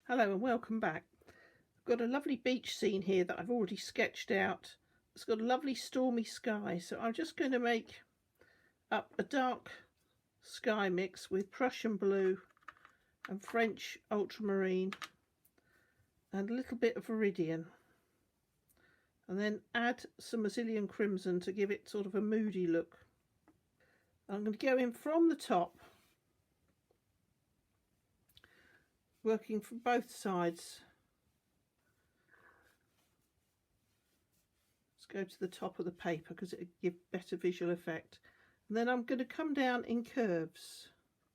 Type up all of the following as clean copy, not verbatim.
Hello and welcome back. I've got a lovely beach scene here that I've already sketched out. It's got a lovely stormy sky, so I'm just going to make up a dark sky mix with Prussian blue and French ultramarine and a little bit of Viridian, and then add some Cerulean crimson to give it sort of a moody look. I'm going to go in from the top, working from both sides. Let's go to the top of the paper because it'll give better visual effect. And then I'm going to come down in curves,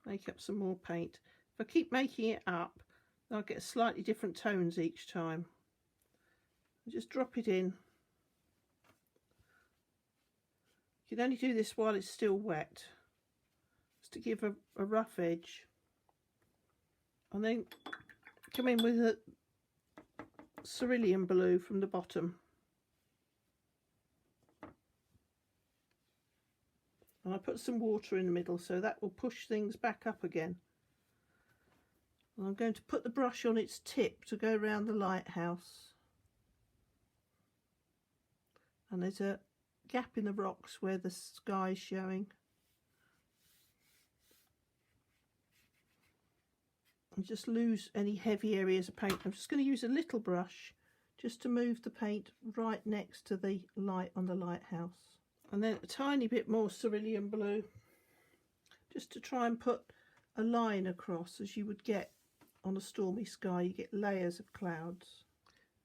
make up some more paint. If I keep making it up, I'll get slightly different tones each time. Just drop it in. You can only do this while it's still wet, just to give a rough edge. And then come in with a cerulean blue from the bottom. And I put some water in the middle, so that will push things back up again. And I'm going to put the brush on its tip to go around the lighthouse. And there's a gap in the rocks where the sky's showing. And just lose any heavy areas of paint. I'm just going to use a little brush just to move the paint right next to the light on the lighthouse. And then a tiny bit more cerulean blue, just to try and put a line across as you would get on a stormy sky. You get layers of clouds.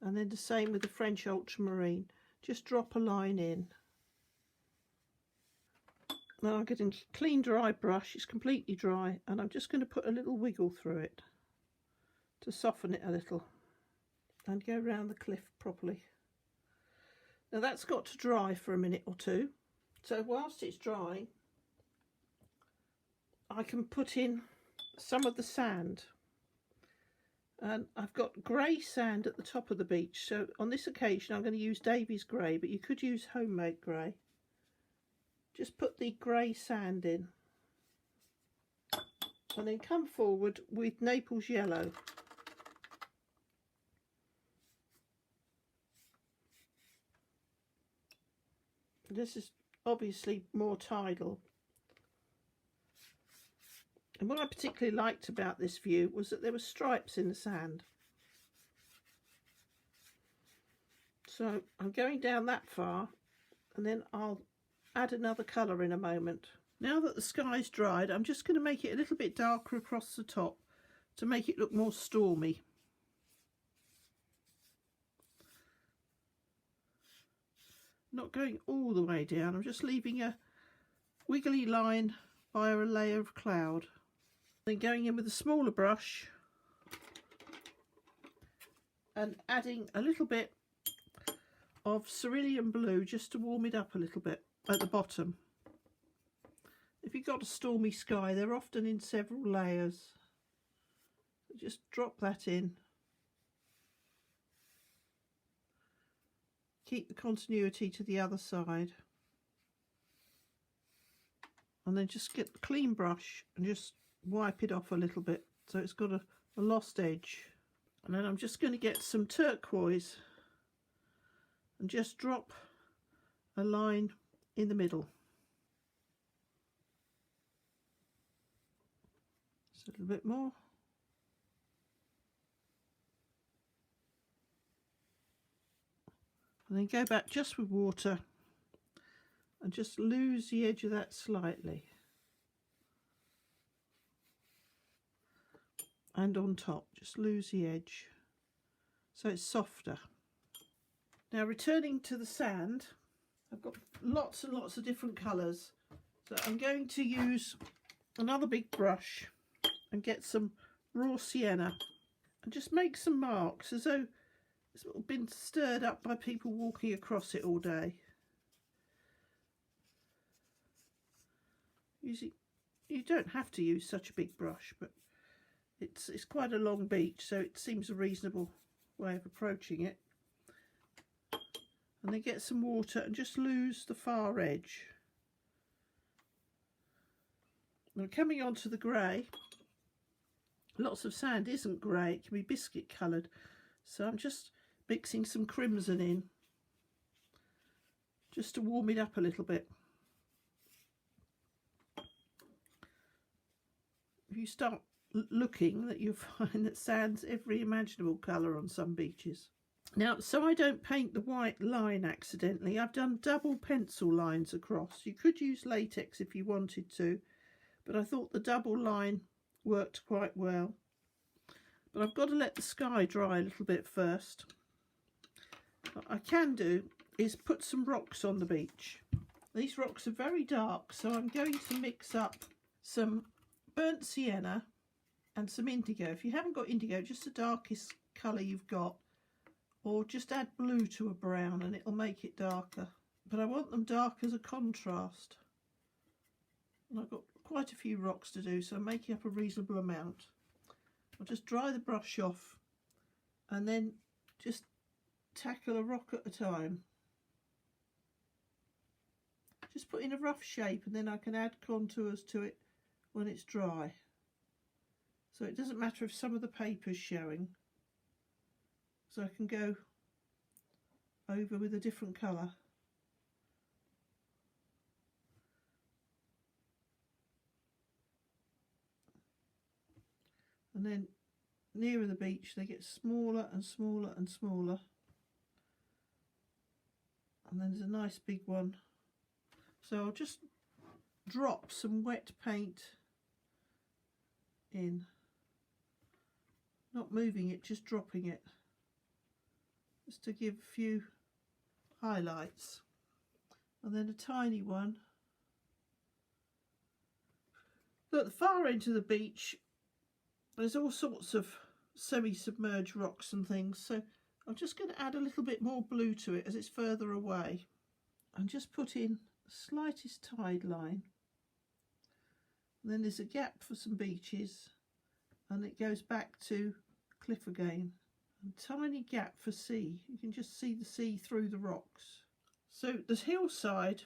And then the same with the French ultramarine, just drop a line in. Now I'm getting a clean dry brush, it's completely dry, and I'm just going to put a little wiggle through it to soften it a little and go around the cliff properly. Now that's got to dry for a minute or two, so whilst it's drying I can put in some of the sand. And I've got grey sand at the top of the beach, so on this occasion I'm going to use Davy's grey, but you could use homemade grey. Just put the grey sand in and then come forward with Naples yellow. This is obviously more tidal. And what I particularly liked about this view was that there were stripes in the sand. So I'm going down that far and then I'll add another colour in a moment. Now that the sky's dried, I'm just going to make it a little bit darker across the top to make it look more stormy. Not going all the way down, I'm just leaving a wiggly line via a layer of cloud. Then going in with a smaller brush and adding a little bit of cerulean blue just to warm it up a little bit at the bottom. If you've got a stormy sky, they're often in several layers. Just drop that in. Keep the continuity to the other side. And then just get the clean brush and just wipe it off a little bit so it's got a lost edge. And then I'm just going to get some turquoise and just drop a line in the middle. Just a little bit more. And then go back just with water and just lose the edge of that slightly. And on top, just lose the edge so it's softer. Now returning to the sand, I've got lots and lots of different colours, so I'm going to use another big brush and get some raw sienna and just make some marks as though it's been stirred up by people walking across it all day. You don't have to use such a big brush, but it's quite a long beach, so it seems a reasonable way of approaching it. And then get some water and just lose the far edge. Now coming on to the grey, Lots of sand isn't grey, it can be biscuit coloured. So I'm just mixing some crimson in, just to warm it up a little bit. If you start looking, that you'll find that sand's every imaginable colour on some beaches. Now, so I don't paint the white line accidentally, I've done double pencil lines across. You could use latex if you wanted to, but I thought the double line worked quite well. But I've got to let the sky dry a little bit first. What I can do is put some rocks on the beach. These rocks are very dark, so I'm going to mix up some burnt sienna and some indigo. If you haven't got indigo, just the darkest colour you've got, or just add blue to a brown and it'll make it darker. But I want them dark as a contrast. And I've got quite a few rocks to do, so I'm making up a reasonable amount. I'll just dry the brush off and then just tackle a rock at a time. Just put in a rough shape and then I can add contours to it when it's dry. So it doesn't matter if some of the paper's showing. So I can go over with a different colour. And then nearer the beach they get smaller and smaller and smaller. And then there's a nice big one. So I'll just drop some wet paint in. Not moving it, just dropping it. Just to give a few highlights. And then a tiny one. At the far end of the beach, there's all sorts of semi-submerged rocks and things, so I'm just going to add a little bit more blue to it as it's further away, and just put in the slightest tide line. And then there's a gap for some beaches, and it goes back to cliff again. And tiny gap for sea. You can just see the sea through the rocks. So this hillside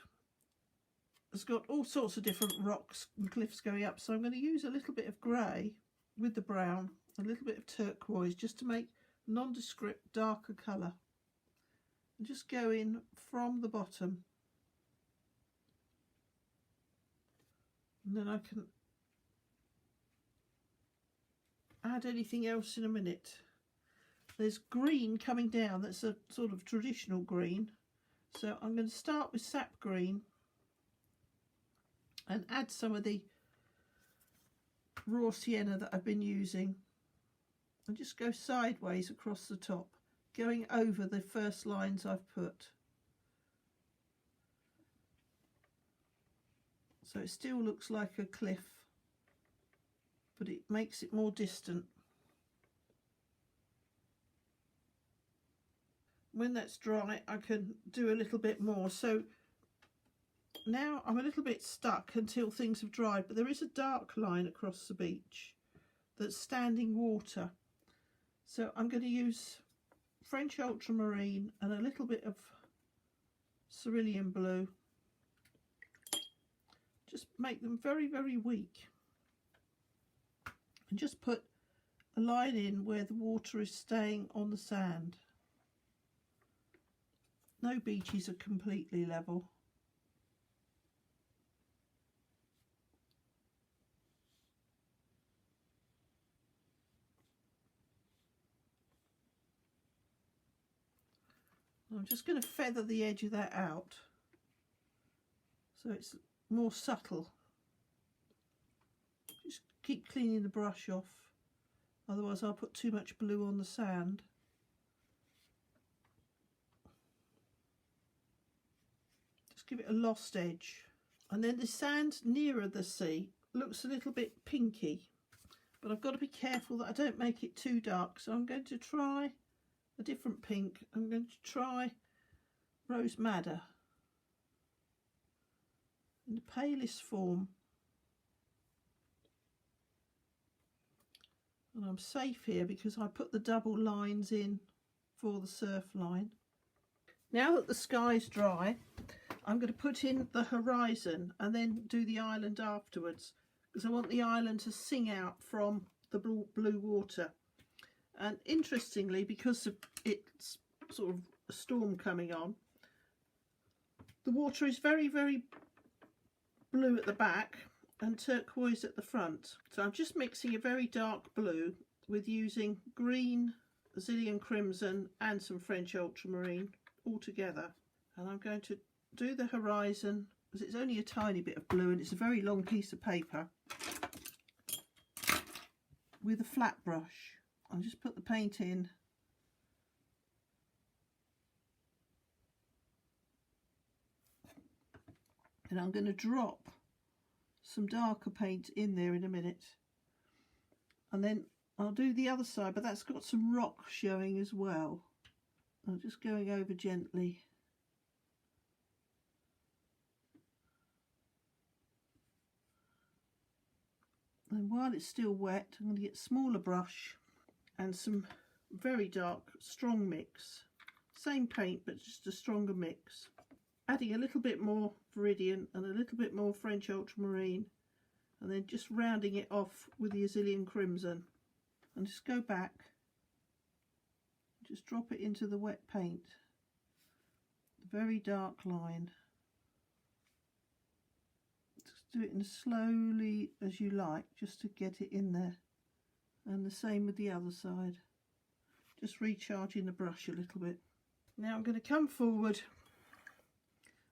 has got all sorts of different rocks and cliffs going up, so I'm going to use a little bit of grey with the brown, a little bit of turquoise, just to make nondescript darker colour, and just go in from the bottom, and then I can add anything else in a minute. There's green coming down, that's a sort of traditional green, so I'm going to start with sap green and add some of the raw sienna that I've been using, and just go sideways across the top, going over the first lines I've put. So it still looks like a cliff, but it makes it more distant. When that's dry, I can do a little bit more. So now I'm a little bit stuck until things have dried, but there is a dark line across the beach that's standing water. So I'm going to use French ultramarine and a little bit of cerulean blue. Just make them very, very weak. And just put a line in where the water is staying on the sand. No beaches are completely level. I'm just going to feather the edge of that out so it's more subtle. Just keep cleaning the brush off, otherwise I'll put too much blue on the sand. Just give it a lost edge. And then the sand nearer the sea looks a little bit pinky, but I've got to be careful that I don't make it too dark, so I'm going to try a different pink. I'm going to try Rose Madder in the palest form, and I'm safe here because I put the double lines in for the surf line. Now that the sky's dry, I'm going to put in the horizon and then do the island afterwards, because I want the island to sing out from the blue water. And interestingly, because of it's sort of a storm coming on, the water is very, very blue at the back and turquoise at the front. So I'm just mixing a very dark blue with using green, Brazilian crimson and some French ultramarine all together. And I'm going to do the horizon, because it's only a tiny bit of blue and it's a very long piece of paper, with a flat brush. I'll just put the paint in and I'm going to drop some darker paint in there in a minute, and then I'll do the other side, but that's got some rock showing as well. I'm just going over gently. And while it's still wet, I'm going to get a smaller brush and some very dark, strong mix. Same paint, but just a stronger mix. Adding a little bit more Viridian and a little bit more French ultramarine, and then just rounding it off with the Brazilian crimson. And just go back, just drop it into the wet paint, the very dark line. Do it as slowly as you like, just to get it in there. And the same with the other side. Just recharging the brush a little bit. Now I'm going to come forward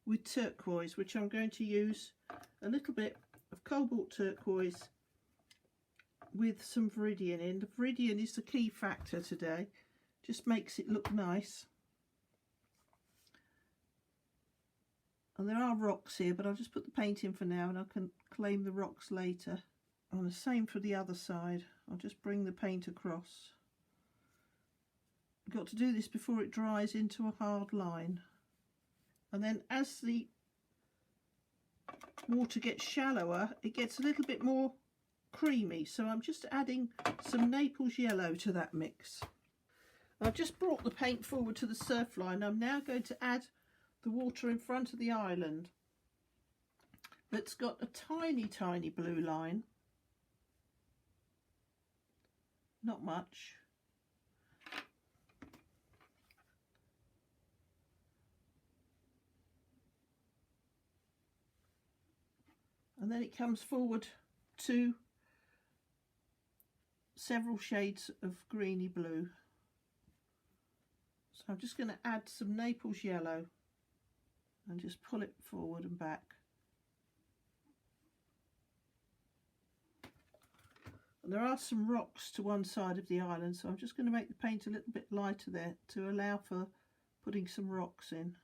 with turquoise, which I'm going to use a little bit of Cobalt turquoise with some Viridian in. The Viridian is the key factor today. Just makes it look nice. And there are rocks here, but I'll just put the paint in for now and I can claim the rocks later. And the same for the other side. I'll just bring the paint across. I've got to do this before it dries into a hard line. And then as the water gets shallower, it gets a little bit more creamy. So I'm just adding some Naples yellow to that mix. I've just brought the paint forward to the surf line. I'm now going to add the water in front of the island that's got a tiny, tiny blue line. Not much. And then it comes forward to several shades of greeny blue. So I'm just going to add some Naples yellow and just pull it forward and back. And there are some rocks to one side of the island, so I'm just going to make the paint a little bit lighter there to allow for putting some rocks in.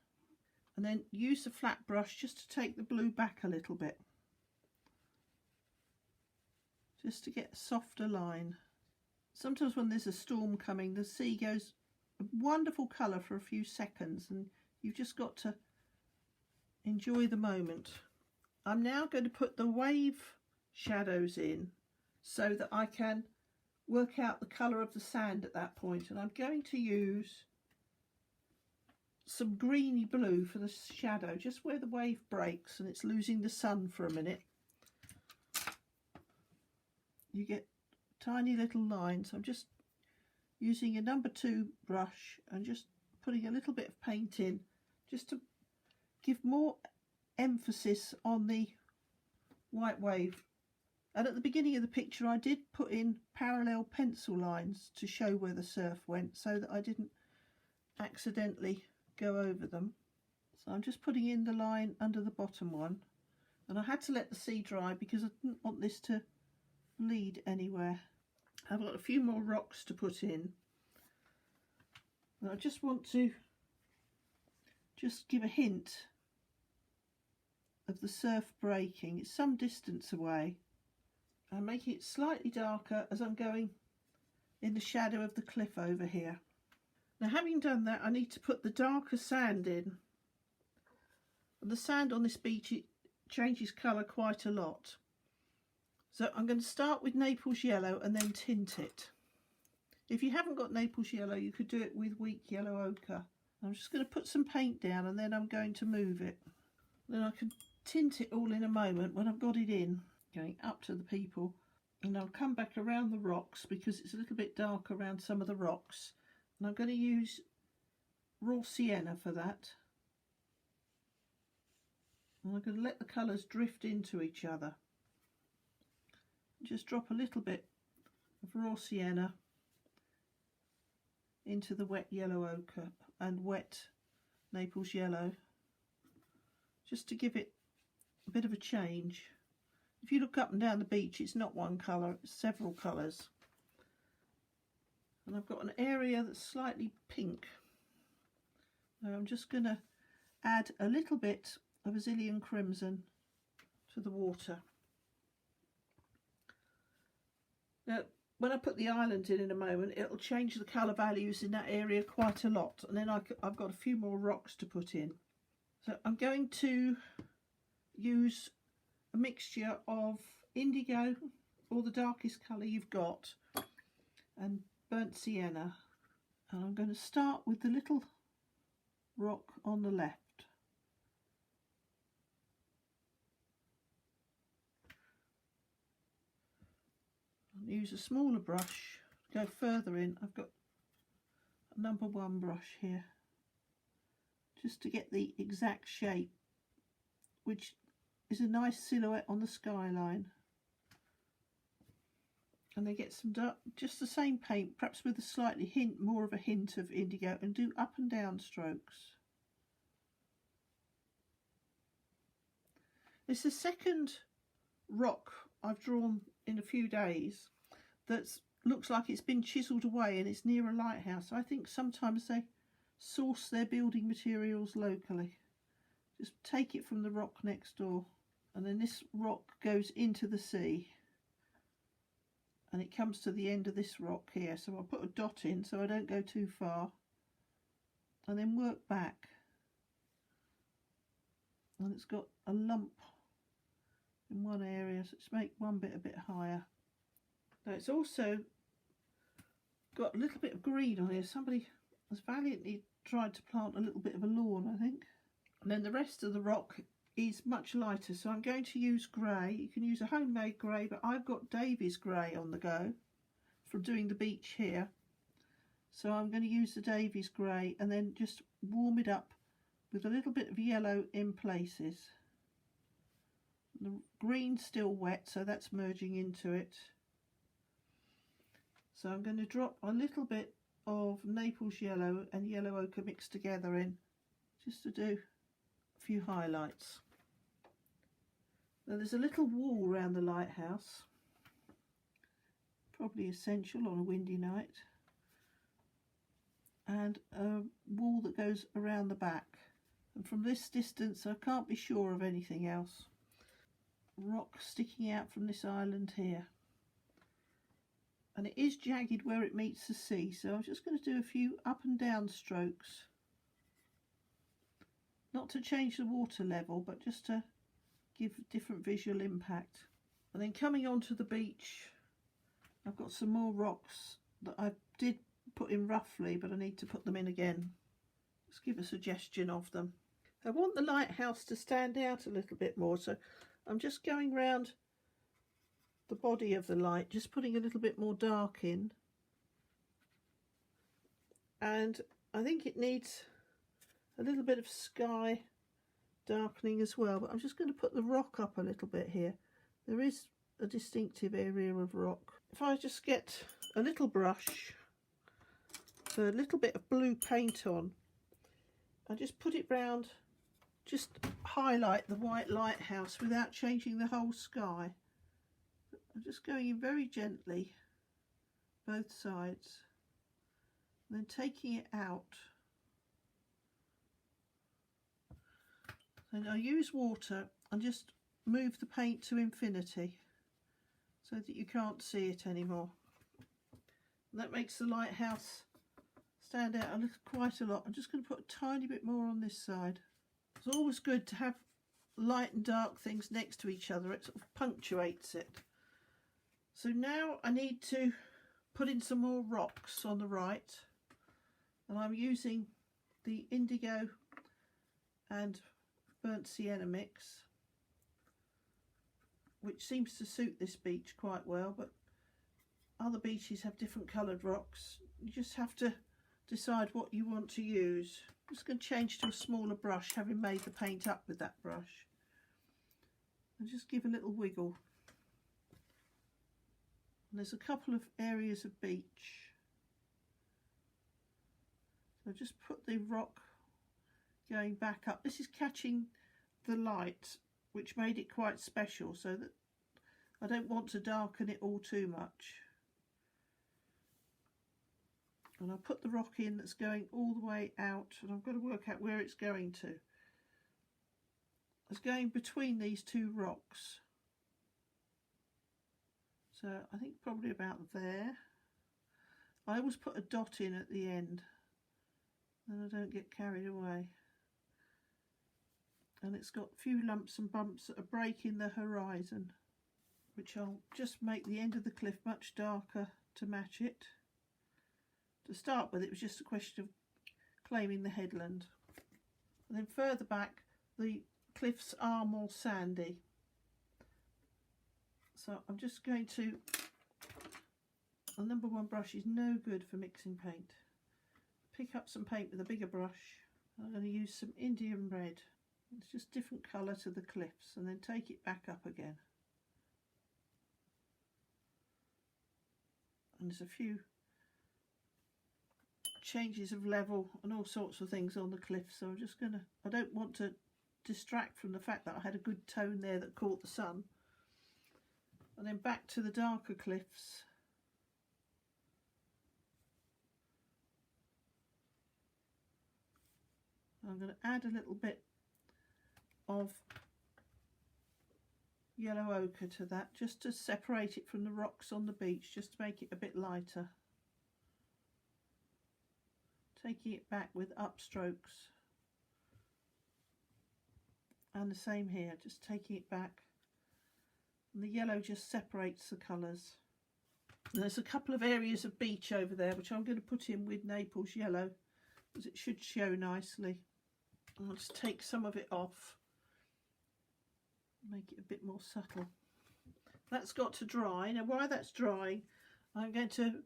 And then use the flat brush just to take the blue back a little bit, just to get a softer line. Sometimes when there's a storm coming, the sea goes a wonderful colour for a few seconds and you've just got to enjoy the moment. I'm now going to put the wave shadows in so that I can work out the colour of the sand at that point, and I'm going to use some greeny blue for the shadow, just where the wave breaks and it's losing the sun for a minute. You get tiny little lines. I'm just using a number 2 brush and just putting a little bit of paint in just to give more emphasis on the white wave. And at the beginning of the picture I did put in parallel pencil lines to show where the surf went so that I didn't accidentally go over them. So I'm just putting in the line under the bottom one, and I had to let the sea dry because I didn't want this to bleed anywhere. I've got a few more rocks to put in, and I just want to just give a hint of the surf breaking. It's some distance away. I'm making it slightly darker as I'm going in the shadow of the cliff over here. Now, having done that, I need to put the darker sand in. And the sand on this beach, it changes colour quite a lot. So I'm going to start with Naples yellow and then tint it. If you haven't got Naples yellow, you could do it with weak yellow ochre. I'm just going to put some paint down and then I'm going to move it. Then I can tint it all in a moment when I've got it in, going up to the people And I'll come back around the rocks because it's a little bit dark around some of the rocks. And I'm going to use raw sienna for that. And I'm going to let the colours drift into each other. Just drop a little bit of raw sienna into the wet yellow ochre and wet Naples yellow, just to give it a bit of a change. If you look up and down the beach, it's not one colour, it's several colours. And I've got an area that's slightly pink. Now I'm just going to add a little bit of Brazilian crimson to the water. Now, when I put the island in a moment, it'll change the colour values in that area quite a lot. And then I've got a few more rocks to put in. So I'm going to use a mixture of indigo, or the darkest colour you've got, and burnt sienna. And I'm going to start with the little rock on the left. I'll use a smaller brush, go further in. I've got a number 1 brush here, just to get the exact shape, which is a nice silhouette on the skyline. And then get some dark, just the same paint, perhaps with a slightly more of a hint of indigo, and do up and down strokes. It's the second rock I've drawn in a few days that looks like it's been chiselled away and it's near a lighthouse. I think sometimes they source their building materials locally. Just take it from the rock next door, and then this rock goes into the sea and it comes to the end of this rock here. So I'll put a dot in so I don't go too far, and then work back, and it's got a lump in one area, so let's make one bit a bit higher. Now it's also got a little bit of green on here. Somebody has valiantly tried to plant a little bit of a lawn, I think. And then the rest of the rock is much lighter, so I'm going to use grey. You can use a homemade grey, but I've got Davy's grey on the go from doing the beach here. So I'm going to use the Davy's grey and then just warm it up with a little bit of yellow in places. The green's still wet, so that's merging into it. So I'm going to drop a little bit of Naples yellow and yellow ochre mixed together in, just to do a few highlights. Now there's a little wall around the lighthouse, probably essential on a windy night, and a wall that goes around the back. And from this distance I can't be sure of anything else. Rock sticking out from this island here, and it is jagged where it meets the sea, so I'm just going to do a few up and down strokes, not to change the water level but just to give different visual impact. And then coming onto the beach, I've got some more rocks that I did put in roughly, but I need to put them in again. Let's give a suggestion of them. I want the lighthouse to stand out a little bit more, so I'm just going round the body of the light, just putting a little bit more dark in. And I think it needs a little bit of sky darkening as well, but I'm just going to put the rock up a little bit here. There is a distinctive area of rock. If I just get a little brush, a little bit of blue paint on, and just put it round, just highlight the white lighthouse without changing the whole sky. I'm just going in very gently, both sides, and then taking it out. And I use water and just move the paint to infinity so that you can't see it anymore. And that makes the lighthouse stand out quite a lot. I'm just going to put a tiny bit more on this side. It's always good to have light and dark things next to each other. It sort of punctuates it. So now I need to put in some more rocks on the right, and I'm using the indigo and burnt sienna mix which seems to suit this beach quite well, but other beaches have different coloured rocks. You just have to decide what you want to use. I'm just going to change to a smaller brush, having made the paint up with that brush, and just give a little wiggle. And there's a couple of areas of beach, so just put the rock going back up. This is catching the light, which made it quite special, so that I don't want to darken it all too much. And I'll put the rock in that's going all the way out, and I've got to work out where it's going to. It's going between these two rocks, so I think probably about there. I always put a dot in at the end, then I don't get carried away. And it's got a few lumps and bumps that are breaking the horizon, which I'll just make the end of the cliff much darker to match it. To start with, it was just a question of claiming the headland. And then further back, the cliffs are more sandy. So I'm just going to, the number 1 brush is no good for mixing paint. Pick up some paint with a bigger brush. I'm going to use some Indian red. It's just different colour to the cliffs, and then take it back up again. And there's a few changes of level and all sorts of things on the cliff, so I'm just gonna, I don't want to distract from the fact that I had a good tone there that caught the sun. And then back to the darker cliffs. I'm going to add a little bit of yellow ochre to that, just to separate it from the rocks on the beach, just to make it a bit lighter. Taking it back with upstrokes, and the same here, just taking it back, and the yellow just separates the colours. And there's a couple of areas of beach over there which I'm going to put in with Naples yellow, because it should show nicely. I'll just take some of it off, make it a bit more subtle. That's got to dry. Now while that's drying, I'm going to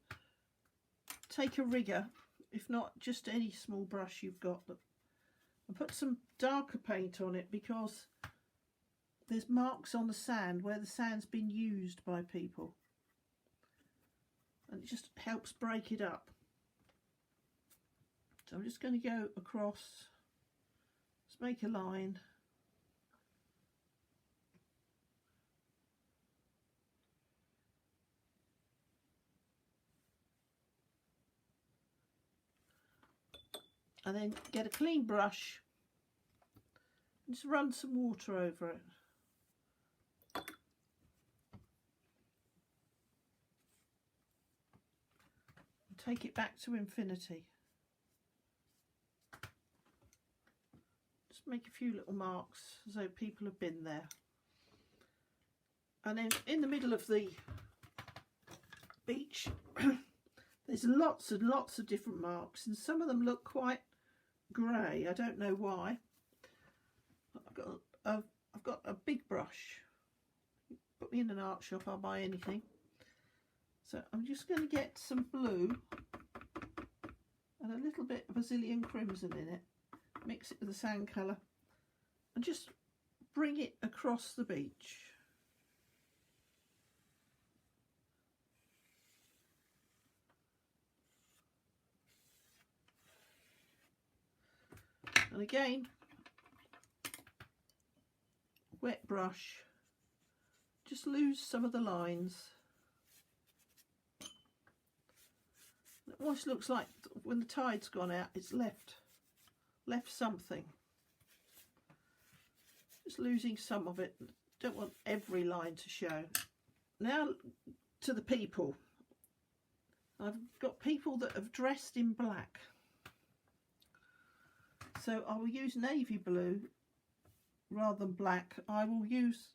take a rigger, if not just any small brush you've got, and put some darker paint on it, because there's marks on the sand where the sand's been used by people, and it just helps break it up. So I'm just going to go across, let's make a line, and then get a clean brush and just run some water over it. And take it back to infinity. Just make a few little marks as though people have been there. And then in the middle of the beach there's lots and lots of different marks, and some of them look quite grey. I don't know why. I've got a big brush. Put me in an art shop, I'll buy anything. So I'm just going to get some blue and a little bit of Brazilian crimson in it. Mix it with the sand colour and just bring it across the beach. And again, wet brush, just lose some of the lines. It almost looks like when the tide's gone out, it's left something. Just losing some of it. Don't want every line to show. Now to the people. I've got people that have dressed in black. So I will use navy blue rather than black. I will use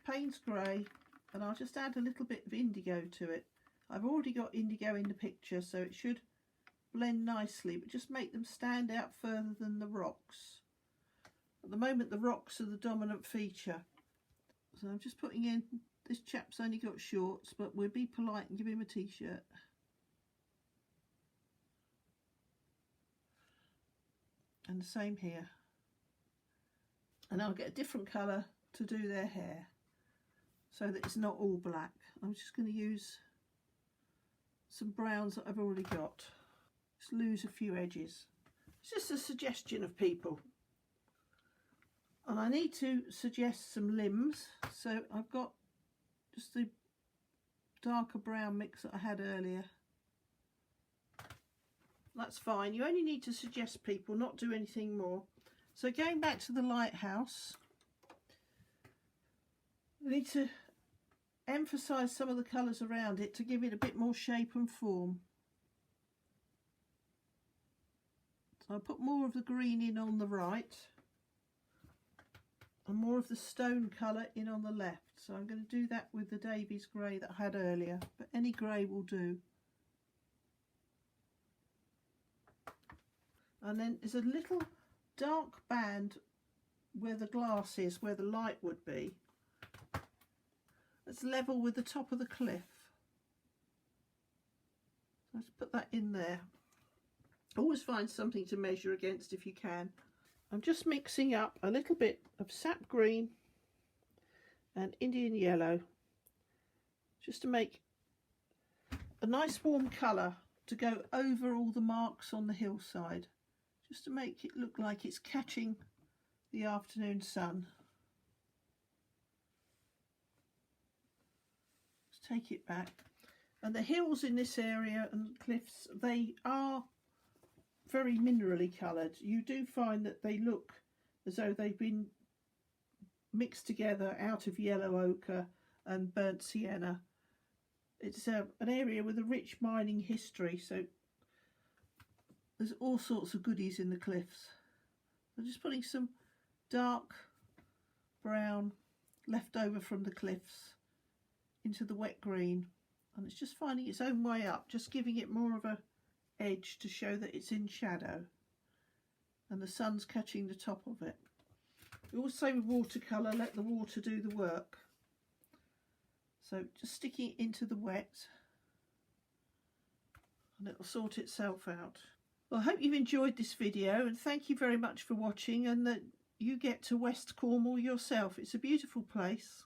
Payne's grey, and I'll just add a little bit of indigo to it. I've already got indigo in the picture, so it should blend nicely, but just make them stand out further than the rocks. At the moment the rocks are the dominant feature, So I'm just putting in, this chap's only got shorts, but we'll be polite and give him a t-shirt. And the same here. And I'll get a different colour to do their hair so that it's not all black. I'm just going to use some browns that I've already got. Just lose a few edges. It's just a suggestion of people. And I need to suggest some limbs. So I've got just the darker brown mix that I had earlier. That's fine. You only need to suggest people, not do anything more. So going back to the lighthouse, I need to emphasise some of the colours around it to give it a bit more shape and form. So I'll put more of the green in on the right and more of the stone colour in on the left. So I'm going to do that with the Davy's grey that I had earlier, but any grey will do. And then there's a little dark band where the glass is, where the light would be. It's level with the top of the cliff. Let's put that in there. Always find something to measure against if you can. I'm just mixing up a little bit of sap green and Indian yellow just to make a nice warm colour to go over all the marks on the hillside, just to make it look like it's catching the afternoon sun. Let's take it back. And the hills in this area and cliffs, they are very minerally coloured. You do find that they look as though they've been mixed together out of yellow ochre and burnt sienna. It's an area with a rich mining history, so there's all sorts of goodies in the cliffs. I'm just putting some dark brown left over from the cliffs into the wet green, and it's just finding its own way up, just giving it more of a edge to show that it's in shadow and the sun's catching the top of it. We always say with watercolour, let the water do the work. So just sticking it into the wet and it'll sort itself out. Well, I hope you've enjoyed this video, and thank you very much for watching, and that you get to West Cornwall yourself. It's a beautiful place.